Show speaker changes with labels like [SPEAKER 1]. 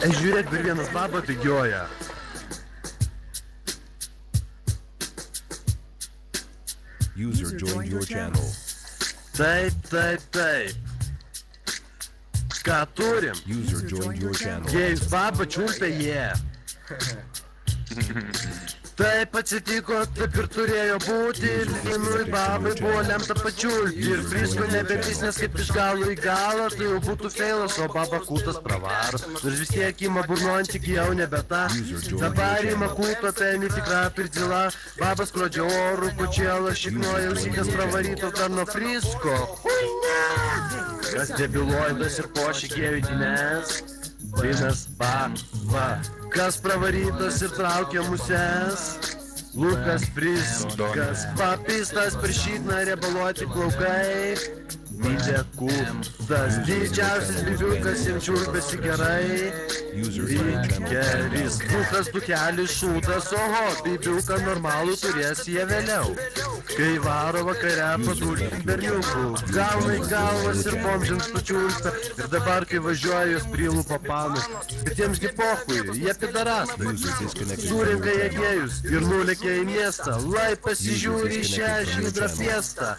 [SPEAKER 1] Žiūrėk, dar vienas baba bėgioja.
[SPEAKER 2] User joined your channel.
[SPEAKER 1] Taip. Ką turim?
[SPEAKER 2] User joined your channel.
[SPEAKER 1] Gėjus baba čiulpia jie. Taip atsitiko, taip ir turėjo būti. Ir vienui babai buvo lemta pačiulpti. Ir frisko nebebis, nes kaip iš galo į galą, tai jau būtų feilas, o baba kūtas pravaro. Nors vis tiek ima burnuojant, tik jau nebe ta. Dabar ima kūto, tai netikra pirdzila. Babas skrodžia orų, kočiela, šiknoja ausikas pravaryto dar nuo frisko. Kas debiloidas ir pošikė vidinės. Vienas baba. Kas pravarytas ir traukia muses. Lukas Friskas. Papistas per šitną riebaluoti plaukai. Didė kūtas. Didžiausias bibiukas jam čiulpėsi gerai. Vikeris. Bukas dukelis šūtas. Oho, bibiuką normalų turės jie vėliau. Kai varo vakare padulti berniukų. Gauna į galvas ir bomžins pačiulpia. Ir dabar, kai važiuoja, jos prilupa panus. Bet jiemsgi pochui, jie pidarastai. Surinka jie gėjus ir nulekia į miestą. Lai pasižiūri šią žydrą fiestą.